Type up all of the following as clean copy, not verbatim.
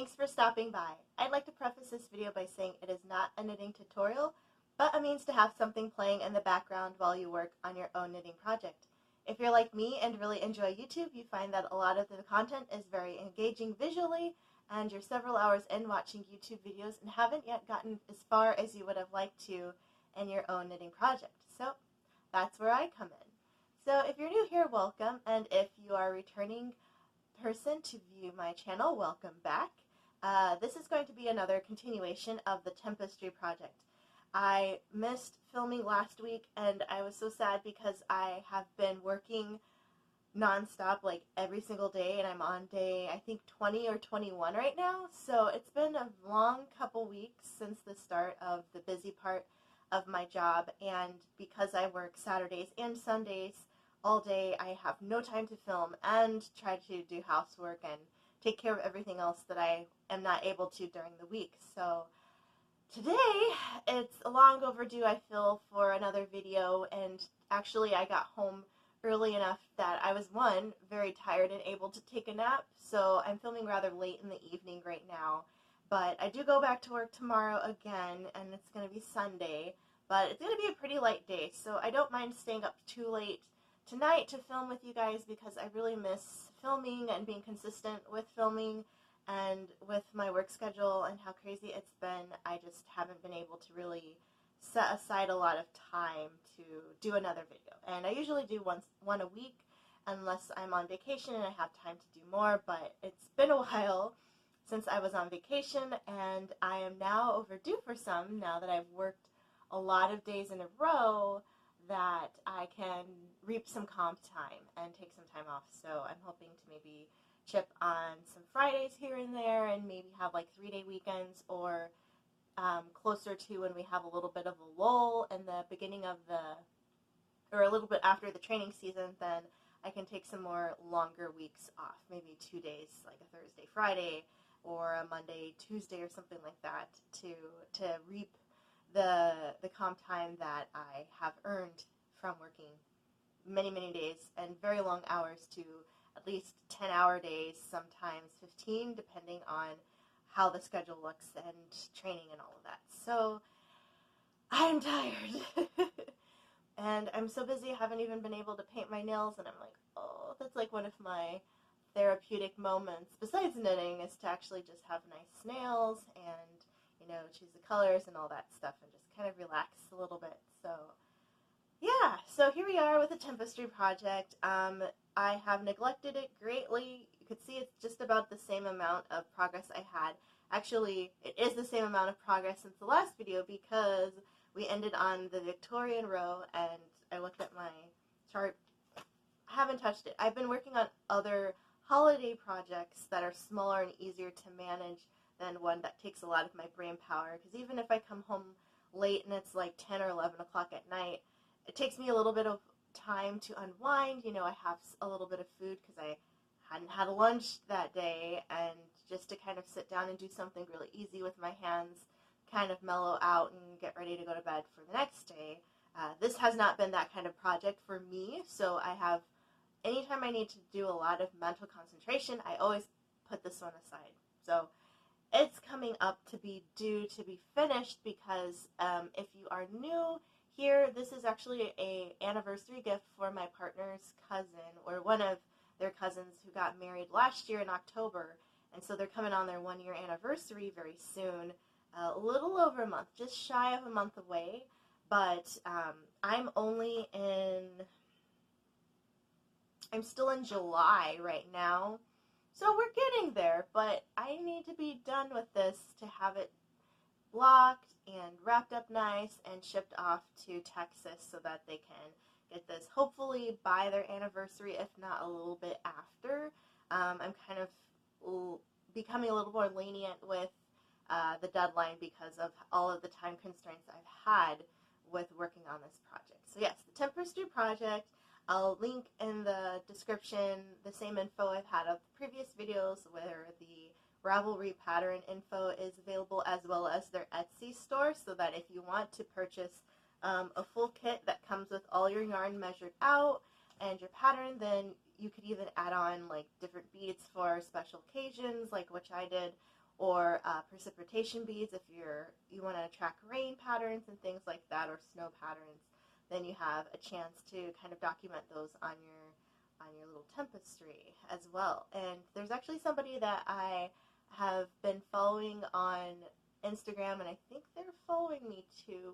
Thanks for stopping by. I'd like to preface this video by saying it is not a knitting tutorial, but a means to have something playing in the background while you work on your own knitting project. If you're like me and really enjoy YouTube, you find that a lot of the content is very engaging visually, and you're several hours in watching YouTube videos and haven't yet gotten as far as you would have liked to in your own knitting project. So that's where I come in. So if you're new here, welcome, and if you are a returning person to view my channel, welcome back. This is going to be another continuation of the Tempestry Project. I missed filming last week, and I was so sad because I have been working non-stop like every single day, and I'm on day I think 20 or 21 right now, so it's been a long couple weeks since the start of the busy part of my job, and because I work Saturdays and Sundays all day, I have no time to film and try to do housework and take care of everything else that I am not able to during the week. So today, it's long overdue, I feel, for another video, and actually I got home early enough that I was, one, very tired and able to take a nap, so I'm filming rather late in the evening right now. But I do go back to work tomorrow again, and it's going to be Sunday, but it's going to be a pretty light day, so I don't mind staying up too late tonight to film with you guys because I really miss filming and being consistent with filming, and with my work schedule and how crazy it's been, I just haven't been able to really set aside a lot of time to do another video. And I usually do one a week unless I'm on vacation and I have time to do more, but it's been a while since I was on vacation, and I am now overdue for some now that I've worked a lot of days in a row that I can reap some comp time and take some time off. So I'm hoping to maybe chip on some Fridays here and there and maybe have like 3-day weekends, or closer to when we have a little bit of a lull in the beginning of or a little bit after the training season, then I can take some more longer weeks off, maybe 2 days, like a Thursday, Friday, or a Monday, Tuesday, or something like that, to reap the comp time that I have earned from working many, many days and very long hours to at least 10-hour days, sometimes 15, depending on how the schedule looks and training and all of that. So I'm tired. And I'm so busy I haven't even been able to paint my nails, and I'm like, oh, that's like one of my therapeutic moments, besides knitting, is to actually just have nice nails and, you know, choose the colors and all that stuff and just kind of relax a little bit. So yeah, so here we are with the Tempestry Project. I have neglected it greatly. You could see it's just about the same amount of progress I had. Actually, it is the same amount of progress since the last video because we ended on the Victorian row, and I looked at my chart. I haven't touched it. I've been working on other holiday projects that are smaller and easier to manage than one that takes a lot of my brain power, because even if I come home late and it's like 10 or 11 o'clock at night, it takes me a little bit of time to unwind. You know, I have a little bit of food because I hadn't had a lunch that day, and just to kind of sit down and do something really easy with my hands, kind of mellow out and get ready to go to bed for the next day. This has not been that kind of project for me, so I have, anytime I need to do a lot of mental concentration, I always put this one aside. So it's coming up to be due to be finished because if you are new here, this is actually a anniversary gift for my partner's cousin, or one of their cousins who got married last year in October, and so they're coming on their 1-year anniversary very soon, a little over a month, just shy of a month away, but I'm still in July right now, so we're getting there, but I need to be done with this to have it blocked and wrapped up nice and shipped off to Texas so that they can get this hopefully by their anniversary, if not a little bit after. I'm kind of becoming a little more lenient with the deadline because of all of the time constraints I've had with working on this project. So yes, the Tempestry Project, I'll link in the description the same info I've had of the previous videos, where the Ravelry pattern info is available, as well as their Etsy store, so that if you want to purchase a full kit that comes with all your yarn measured out and your pattern, then you could even add on like different beads for special occasions, like which I did, or precipitation beads if you want to track rain patterns and things like that, or snow patterns. Then you have a chance to kind of document those on your little Tempestry as well. And there's actually somebody that I have been following on Instagram, and I think they're following me too,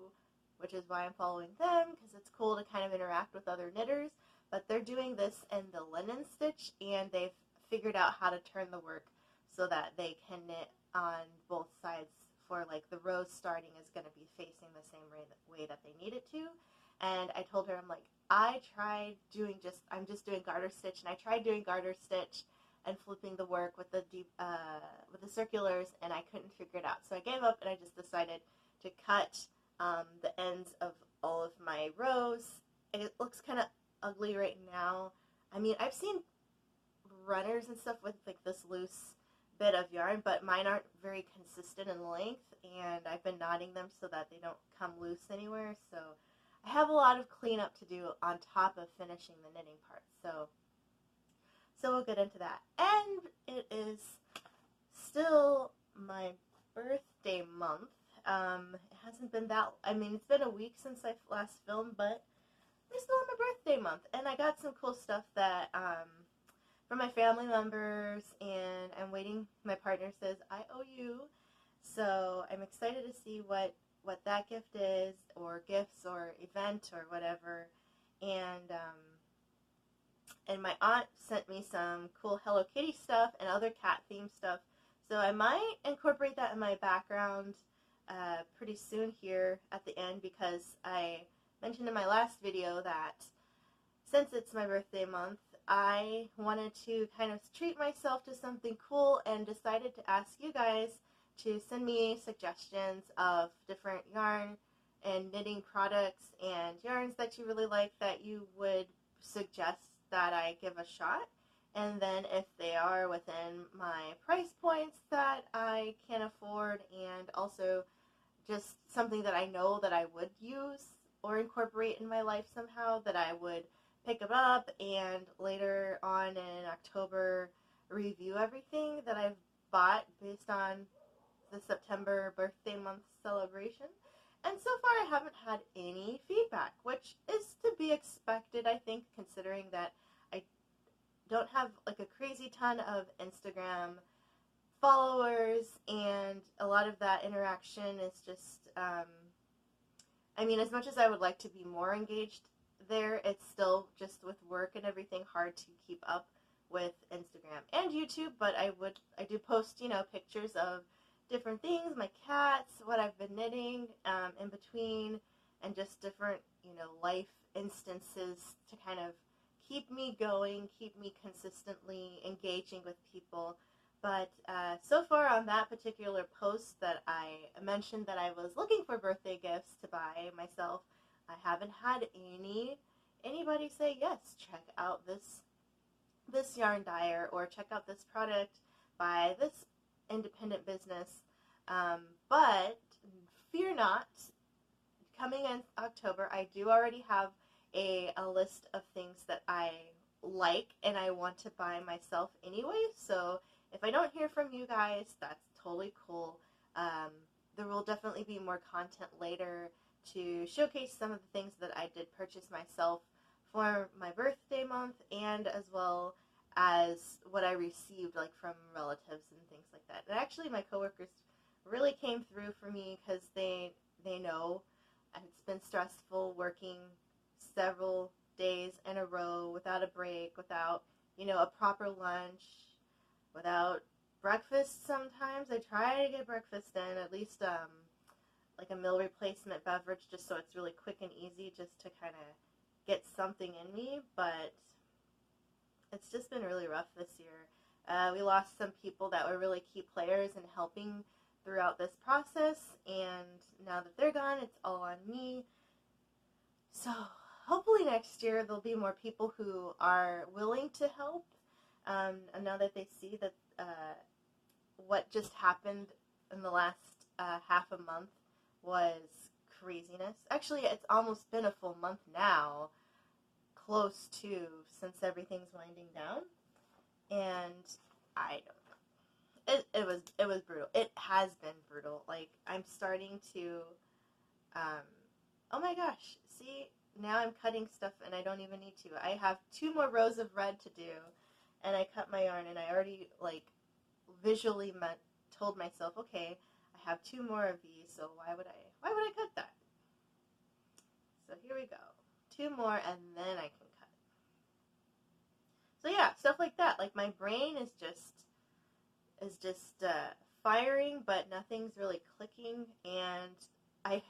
which is why I'm following them, because it's cool to kind of interact with other knitters. But they're doing this in the linen stitch, and they've figured out how to turn the work so that they can knit on both sides, for like the row starting is going to be facing the same way that they need it to. And I told her, I'm like, I'm just doing garter stitch, and I tried doing garter stitch and flipping the work with the circulars, and I couldn't figure it out. So I gave up, and I just decided to cut the ends of all of my rows. And it looks kind of ugly right now. I mean, I've seen runners and stuff with like this loose bit of yarn, but mine aren't very consistent in length, and I've been knotting them so that they don't come loose anywhere. So I have a lot of cleanup to do on top of finishing the knitting part. So we'll get into that. And it is still my birthday month. It hasn't been that, I mean, it's been a week since I last filmed, but we're still in my birthday month. And I got some cool stuff that, from my family members, and I'm waiting. My partner says, I owe you. So I'm excited to see what that gift is, or gifts, or event, or whatever. And my aunt sent me some cool Hello Kitty stuff and other cat themed stuff. So I might incorporate that in my background pretty soon here at the end, because I mentioned in my last video that since it's my birthday month, I wanted to kind of treat myself to something cool, and decided to ask you guys to send me suggestions of different yarn and knitting products and yarns that you really like that you would suggest that I give a shot. And then if they are within my price points that I can afford, and also just something that I know that I would use or incorporate in my life somehow, that I would pick it up and later on in October review everything that I've bought based on the September birthday month celebration. And so far I haven't had any feedback, which is to be expected, I think, considering that I don't have like a crazy ton of Instagram followers, and a lot of that interaction is just, I mean, as much as I would like to be more engaged there, it's still just with work and everything hard to keep up with Instagram and YouTube. But I do post, you know, pictures of different things, my cats, what I've been knitting in between, and just different, you know, life instances to kind of keep me going, keep me consistently engaging with people. But so far on that particular post that I mentioned that I was looking for birthday gifts to buy myself, I haven't had anybody say, yes, check out this yarn dyer, or check out this product by this independent business. But fear not, coming in October, I do already have a list of things that I like and I want to buy myself anyway. So if I don't hear from you guys, that's totally cool. There will definitely be more content later to showcase some of the things that I did purchase myself for my birthday month, and as well as what I received, like from relatives and things like that. And actually my coworkers really came through for me, because they know it's been stressful working several days in a row without a break, without, you know, a proper lunch, without breakfast. Sometimes I try to get breakfast in, at least like a meal replacement beverage, just so it's really quick and easy, just to kind of get something in me. But it's just been really rough this year. We lost some people that were really key players in helping throughout this process, and now that they're gone, it's all on me. So hopefully next year there'll be more people who are willing to help, and now that they see that what just happened in the last half a month was craziness. Actually, it's almost been a full month now, close to, since everything's winding down, and I don't know. it was brutal. It has been brutal. Like, I'm starting to, oh my gosh, see, now I'm cutting stuff and I don't even need to. I have 2 more rows of red to do, and I cut my yarn, and I already, like, visually told myself, okay, I have 2 more of these, so why would I cut that? So here we go. 2 more, and then I can cut. So yeah, stuff like that. Like, my brain is just firing, but nothing's really clicking. And I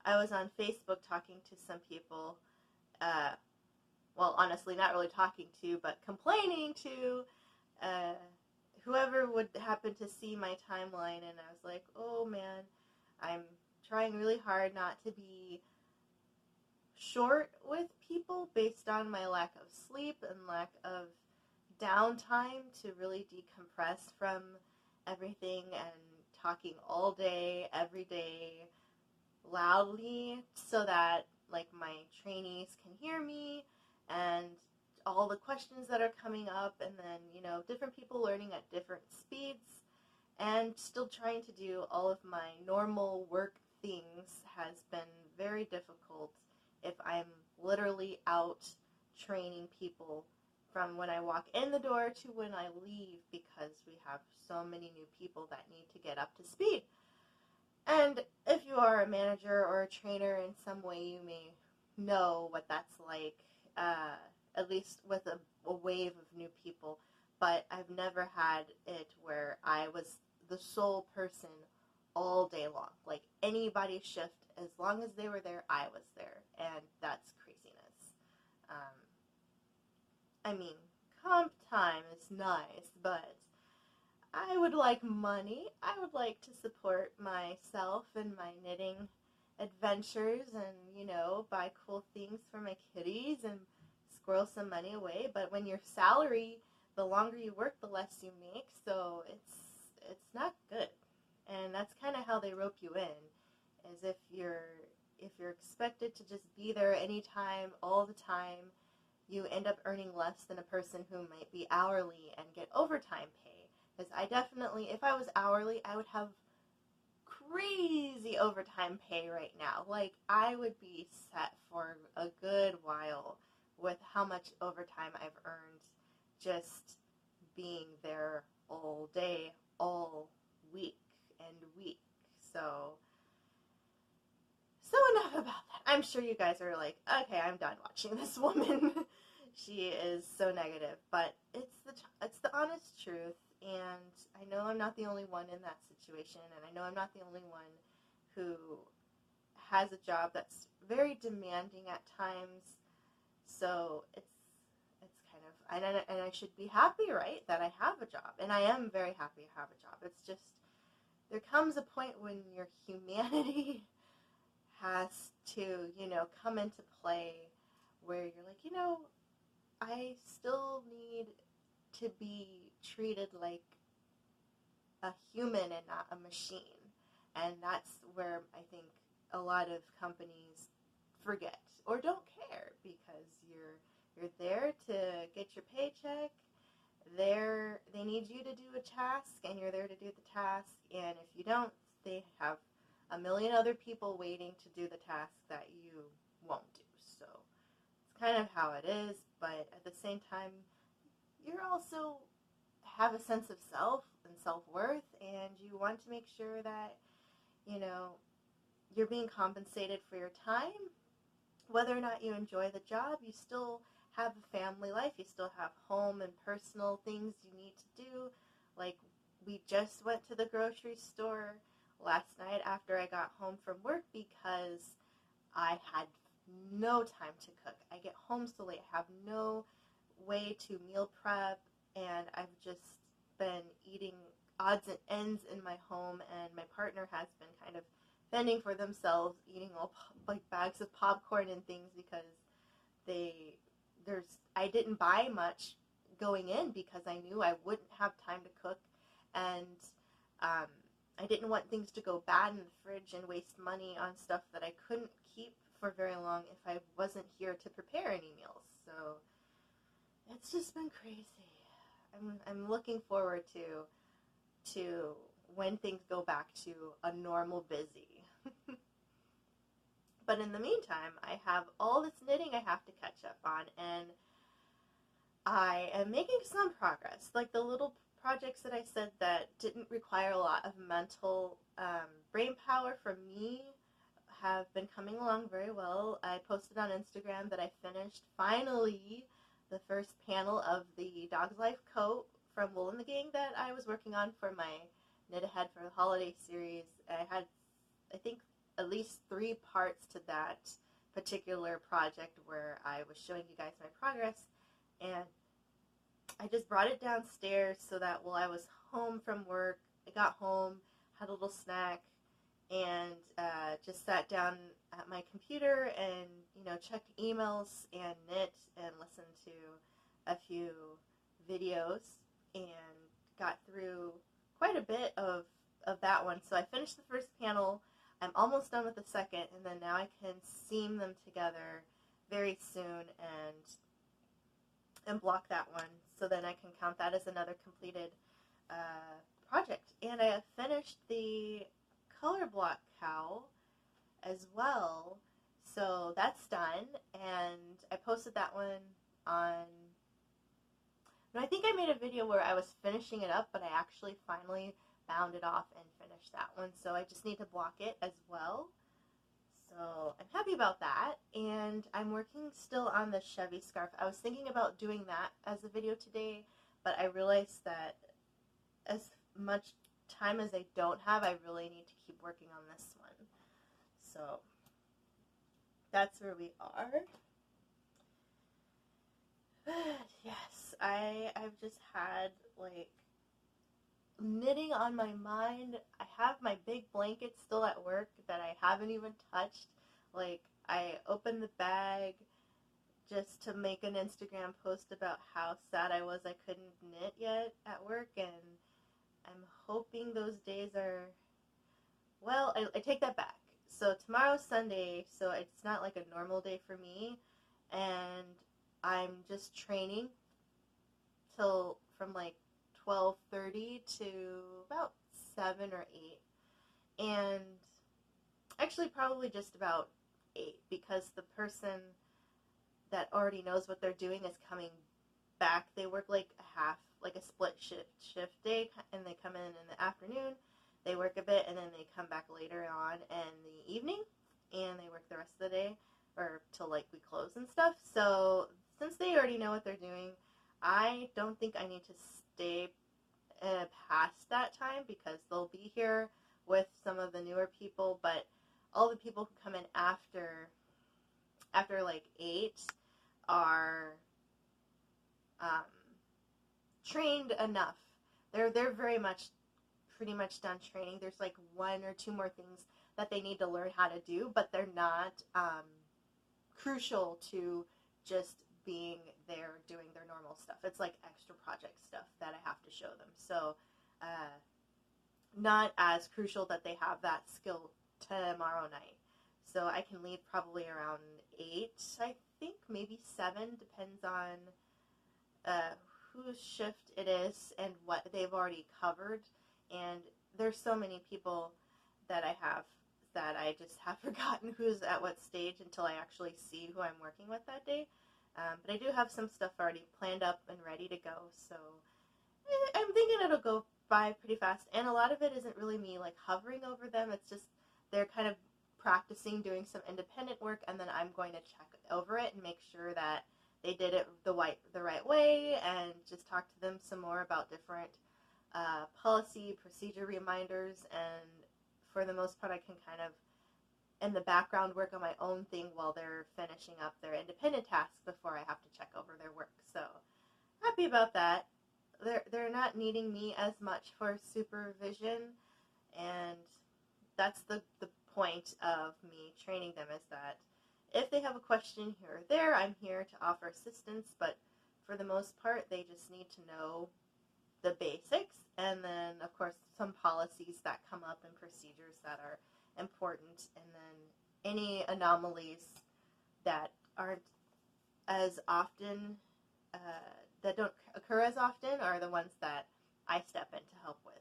was on Facebook talking to some people. Well, honestly, not really talking to, but complaining to whoever would happen to see my timeline. And I was like, oh man, I'm trying really hard not to be short with people based on my lack of sleep and lack of downtime to really decompress from everything and talking all day, every day, loudly, so that, like, my trainees can hear me and all the questions that are coming up, and then, you know, different people learning at different speeds, and still trying to do all of my normal work things has been very difficult if I'm literally out training people from when I walk in the door to when I leave, because we have so many new people that need to get up to speed. And if you are a manager or a trainer in some way, you may know what that's like, at least with a wave of new people. But I've never had it where I was the sole person all day long. Like, anybody's shift, as long as they were there, I was there. And that's craziness. I mean, comp time is nice, but I would like money. I would like to support myself and my knitting adventures and, you know, buy cool things for my kitties and squirrel some money away. But when your salary, the longer you work, the less you make, so it's not good. And that's kind of how they rope you in, is if you're expected to just be there anytime, all the time, you end up earning less than a person who might be hourly and get overtime pay. Because I definitely, if I was hourly, I would have crazy overtime pay right now. Like, I would be set for a good while with how much overtime I've earned just being there all day, all week and week. So enough about that. I'm sure you guys are like, okay, I'm done watching this woman. She is so negative, but it's the honest truth. And I know I'm not the only one in that situation, and I know I'm not the only one who has a job that's very demanding at times. So it's kind of, and I should be happy, right, that I have a job, and I am very happy to have a job. It's just, there comes a point when your humanity has to, you know, come into play, where you're like, you know, I still need to be treated like a human and not a machine. And that's where I think a lot of companies forget or don't care, because you're there to get your paycheck. They need you to do a task, and you're there to do the task, and if you don't, they have a million other people waiting to do the task that you won't do. So it's kind of how it is, but at the same time, you're also have a sense of self and self-worth, and you want to make sure that, you know, you're being compensated for your time. Whether or not you enjoy the job, you still have a family life, you still have home and personal things you need to do. Like, we just went to the grocery store last night after I got home from work, because I had no time to cook. I get home so late, I have no way to meal prep, and I've just been eating odds and ends in my home, and my partner has been kind of fending for themselves, eating all like bags of popcorn and things, because I didn't buy much going in because I knew I wouldn't have time to cook, and I didn't want things to go bad in the fridge and waste money on stuff that I couldn't keep for very long if I wasn't here to prepare any meals. So it's just been crazy. I'm looking forward to to when things go back to a normal busy. But in the meantime, I have all this knitting I have to catch up on, and I am making some progress. Like the little projects that I said that didn't require a lot of mental brain power for me have been coming along very well. I posted on Instagram that I finished, finally, the first panel of the Dog's Life coat from Wool and the Gang that I was working on for my Knit Ahead for the Holiday series. I had, I think, at least 3 parts to that particular project where I was showing you guys my progress, and I just brought it downstairs so that while I was home from work, I got home, had a little snack, and just sat down at my computer and, you know, checked emails and knit and listened to a few videos and got through quite a bit of that one. So I finished the first panel. I'm almost done with the second, and then now I can seam them together very soon and block that one. So then I can count that as another completed project. And I have finished the color block cow as well. So that's done, and I posted that one on, no, I think I made a video where I was finishing it up, but I actually finally bound it off and finished that one. So I just need to block it as well. So I'm happy about that, and I'm working still on the Chevy scarf. I was thinking about doing that as a video today, but I realized that as much time as I don't have, I really need to keep working on this one. So that's where we are. But yes, I've just had like knitting on my mind. I have my big blanket still at work that I haven't even touched. Like, I opened the bag just to make an Instagram post about how sad I was I couldn't knit yet at work, and I'm hoping those days are, well, I take that back. So tomorrow's Sunday, so it's not like a normal day for me, and I'm just training till from like 12:30 to about 7 or 8, and actually probably just about 8, because the person that already knows what they're doing is coming back. They work like a split shift day, and they come in the afternoon, they work a bit, and then they come back later on in the evening, and they work the rest of the day, or till like we close and stuff. So since they already know what they're doing, I don't think I need to stay past that time, because they'll be here with some of the newer people, but all the people who come in after like 8 are trained enough. They're pretty much done training. There's like 1 or 2 more things that they need to learn how to do, but they're not crucial to just being there doing their normal stuff. It's like extra project stuff that I have to show them. So not as crucial that they have that skill tomorrow night. So I can leave probably around 8, I think, maybe 7, depends on whose shift it is and what they've already covered. And there's so many people that I have that I just have forgotten who's at what stage until I actually see who I'm working with that day. But I do have some stuff already planned up and ready to go, so I'm thinking it'll go by pretty fast. And a lot of it isn't really me like hovering over them. It's just they're kind of practicing doing some independent work, and then I'm going to check over it and make sure that they did it the right way, and just talk to them some more about different policy, procedure reminders, and for the most part I can kind of in the background work on my own thing while they're finishing up their independent tasks before I have to check over their work. So happy about that. They're not needing me as much for supervision, and that's the point of me training them, is that if they have a question here or there, I'm here to offer assistance, but for the most part they just need to know the basics, and then of course some policies that come up and procedures that are important, and then any anomalies that aren't as often, that don't occur as often, are the ones that I step in to help with.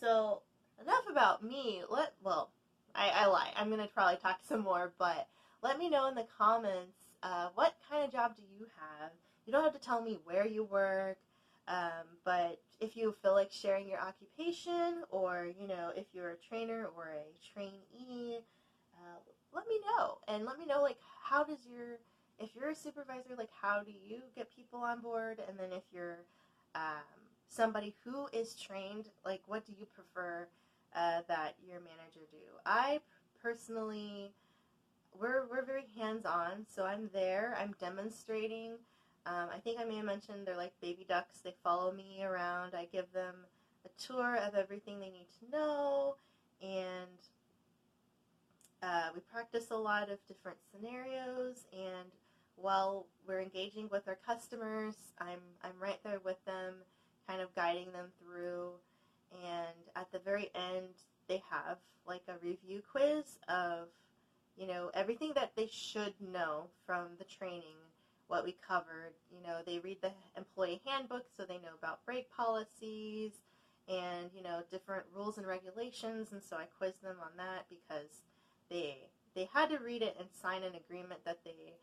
So enough about me. I lie. I'm going to probably talk some more, but let me know in the comments what kind of job do you have. You don't have to tell me where you work, but if you feel like sharing your occupation, or if you're a trainer or a trainee, let me know. And let me know, like, if you're a supervisor, like, how do you get people on board? And then if you're somebody who is trained, like, what do you prefer that your manager do? I personally, we're very hands-on, so I'm there, I'm demonstrating. I think I may have mentioned they're like baby ducks. They follow me around. I give them a tour of everything they need to know, and we practice a lot of different scenarios, and while we're engaging with our customers, I'm right there with them, kind of guiding them through. And at the very end, they have like a review quiz of everything that they should know from the training, what we covered. They read the employee handbook, so they know about break policies and different rules and regulations. And so I quiz them on that because they had to read it and sign an agreement that they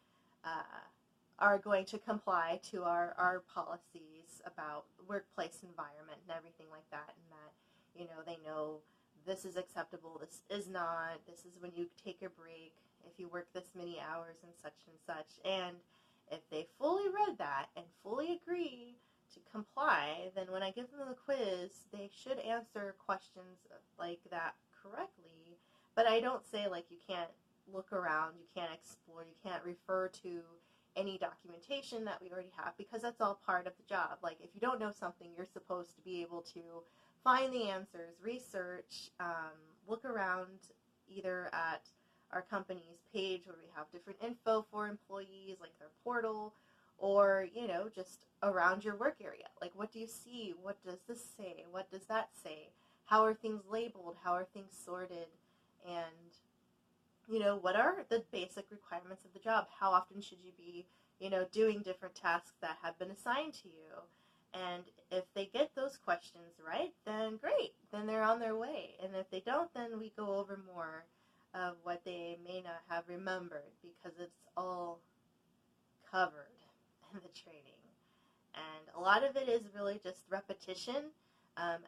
are going to comply to our policies about workplace environment and everything like that, and that they know this is acceptable, this is not, this is when you take your break if you work this many hours and such. And if they fully read that and fully agree to comply, then when I give them the quiz, they should answer questions like that correctly. But I don't say, like, you can't look around, you can't explore, you can't refer to any documentation that we already have, because that's all part of the job. Like, if you don't know something, you're supposed to be able to find the answers, research, look around either at our company's page where we have different info for employees, like their portal, or, just around your work area. Like, what do you see? What does this say? What does that say? How are things labeled? How are things sorted? And, what are the basic requirements of the job? How often should you be, doing different tasks that have been assigned to you? And if they get those questions right, then great. Then they're on their way. And if they don't, then we go over more of what they may not have remembered, because it's all covered in the training. And a lot of it is really just repetition.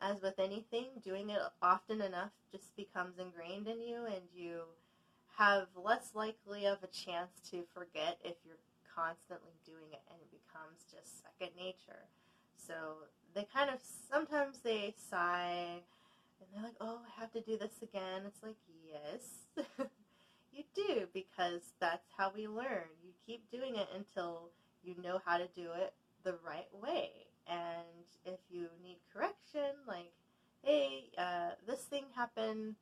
As with anything, doing it often enough just becomes ingrained in you, and you have less likely of a chance to forget if you're constantly doing it, and it becomes just second nature. So they kind of, sometimes they sigh, and they're like, oh, I have to do this again. It's like, yes, you do, because that's how we learn. You keep doing it until you know how to do it the right way. And if you need correction, like, hey, this thing happened,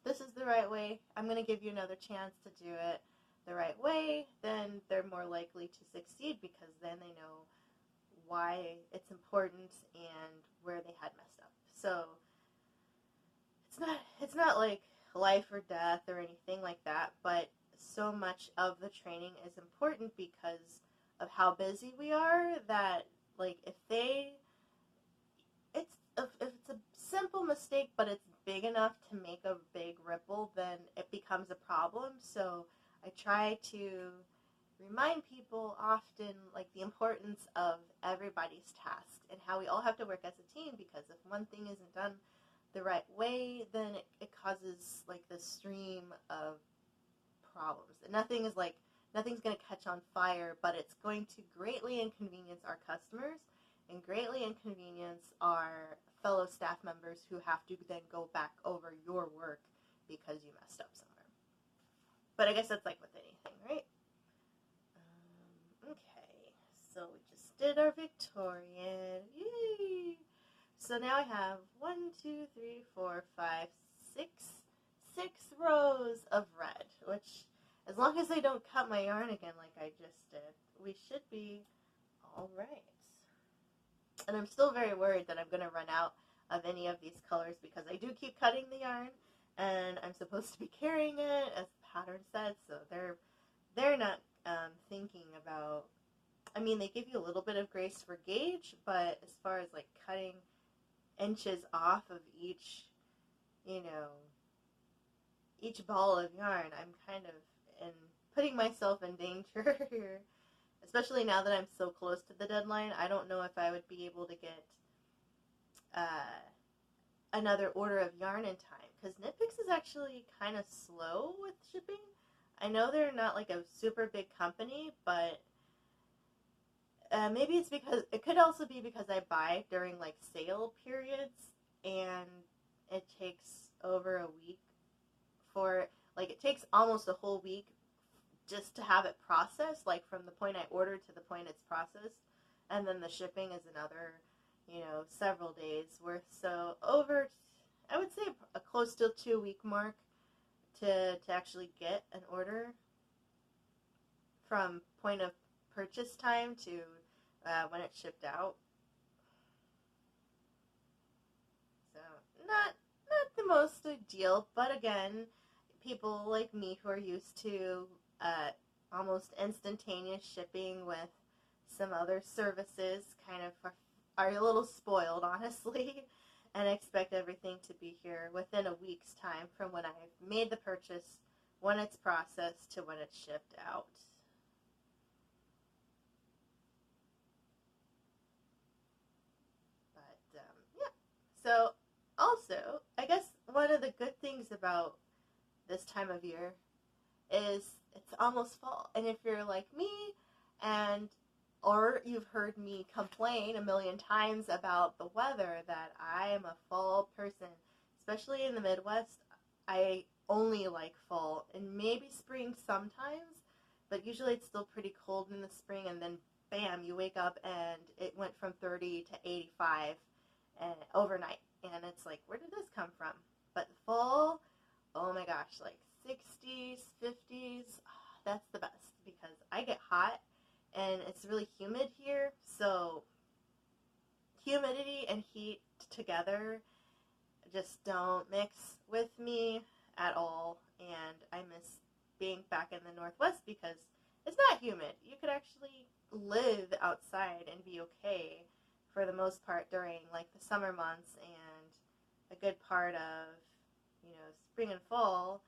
this is the right way, I'm going to give you another chance to do it the right way, then they're more likely to succeed, because then they know why it's important and where they had messed up. So it's not like life or death or anything like that, but so much of the training is important because of how busy we are, that, like, if it's a simple mistake, but it's big enough to make a big ripple, then it becomes a problem. So I try to remind people often, like, the importance of everybody's tasks and how we all have to work as a team, because if one thing isn't done the right way, then it causes, like, this stream of problems. And nothing's going to catch on fire, but it's going to greatly inconvenience our customers and greatly inconvenience our fellow staff members who have to then go back over your work because you messed up somewhere. But I guess that's like with anything, right? Okay, so we just did our Victorian. Yay! So now I have 1, 2, 3, 4, 5, 6 rows of red, which, as long as I don't cut my yarn again like I just did, we should be all right. And I'm still very worried that I'm going to run out of any of these colors, because I do keep cutting the yarn, and I'm supposed to be carrying it, as the pattern said, so they're not thinking about, I mean, they give you a little bit of grace for gauge, but as far as, like, cutting inches off of each, each ball of yarn, I'm kind of putting myself in danger here. Especially now that I'm so close to the deadline, I don't know if I would be able to get another order of yarn in time, because Knitpicks is actually kind of slow with shipping. I know they're not like a super big company, but maybe it's because, it could also be because I buy during like sale periods, and it takes over a week for, like, it takes almost a whole week just to have it processed, like from the point I ordered to the point it's processed, and then the shipping is another, several days worth. So over, I would say a close to 2 week mark to actually get an order from point of purchase time to when it's shipped out. So not the most ideal, but again, people like me who are used to almost instantaneous shipping with some other services kind of are a little spoiled, honestly, and expect everything to be here within a week's time from when I've made the purchase, when it's processed, to when it's shipped out. But yeah, so also, I guess one of the good things about this time of year is it's almost fall. And if you're like me, or you've heard me complain a million times about the weather, that I am a fall person, especially in the Midwest. I only like fall, and maybe spring sometimes, but usually it's still pretty cold in the spring, and then bam, you wake up and it went from 30 to 85 and overnight, and it's like, where did this come from? But fall, oh my gosh, like 60s, 50s, that's the best, because I get hot and it's really humid here, so humidity and heat together just don't mix with me at all, and I miss being back in the Northwest because it's not humid. You could actually live outside and be okay for the most part during like the summer months and a good part of, spring and fall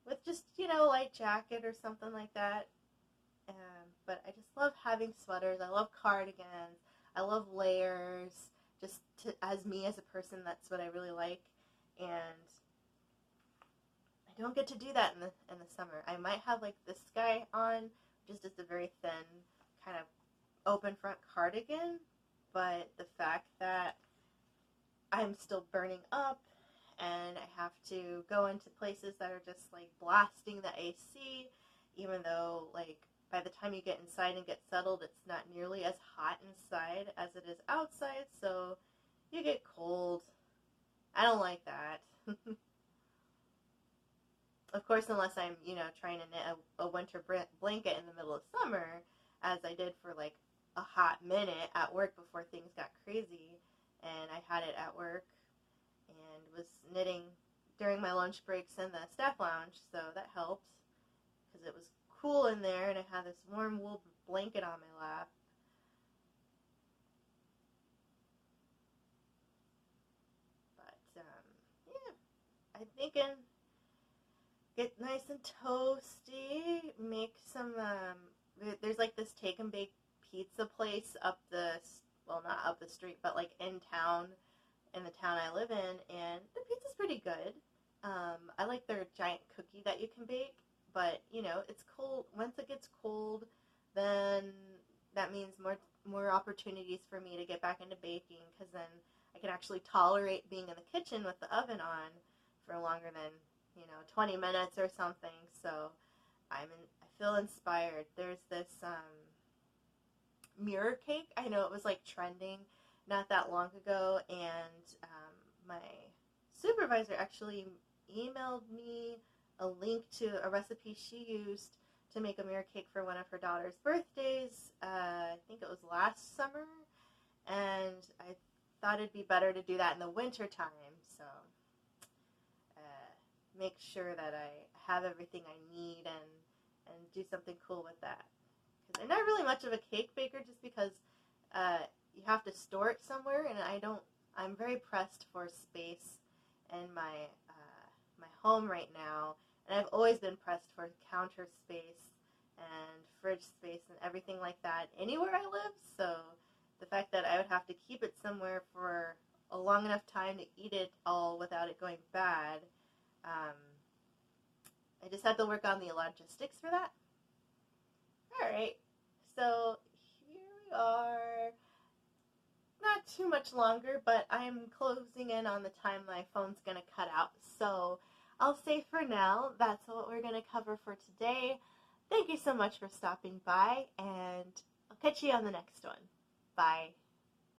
with just, light jacket or something like that. But I just love having sweaters. I love cardigans. I love layers. Just as me as a person, that's what I really like. And I don't get to do that in the summer. I might have like this guy on, which is just a very thin kind of open front cardigan. But the fact that I'm still burning up, and I have to go into places that are just like blasting the AC, even though like by the time you get inside and get settled, it's not nearly as hot inside as it is outside, so you get cold. I don't like that. Of course, unless I'm, trying to knit a winter blanket in the middle of summer, as I did for like a hot minute at work before things got crazy, and I had it at work and was knitting during my lunch breaks in the staff lounge, so that helped because it was cool in there and I had this warm wool blanket on my lap. But yeah, I'm thinking get nice and toasty, make some there's like this take and bake pizza place up the, well, not up the street, but like in town, in the town I live in, and the pizza's pretty good. I like their giant cookie that you can bake, but it's cold. Once it gets cold, then that means more opportunities for me to get back into baking, because then I can actually tolerate being in the kitchen with the oven on for longer than 20 minutes or something. So I feel inspired. There's this mirror cake. I know it was like trending not that long ago, and my supervisor actually emailed me a link to a recipe she used to make a mirror cake for one of her daughter's birthdays. I think it was last summer, and I thought it'd be better to do that in the winter time, so make sure that I have everything I need and do something cool with that. I'm not really much of a cake baker, just because you have to store it somewhere, and I'm very pressed for space in my home right now, and I've always been pressed for counter space and fridge space and everything like that anywhere I live. So the fact that I would have to keep it somewhere for a long enough time to eat it all without it going bad, I just have to work on the logistics for that. Alright, so here we are. Not too much longer, but I'm closing in on the time my phone's going to cut out. So I'll say for now, that's what we're going to cover for today. Thank you so much for stopping by, and I'll catch you on the next one. Bye.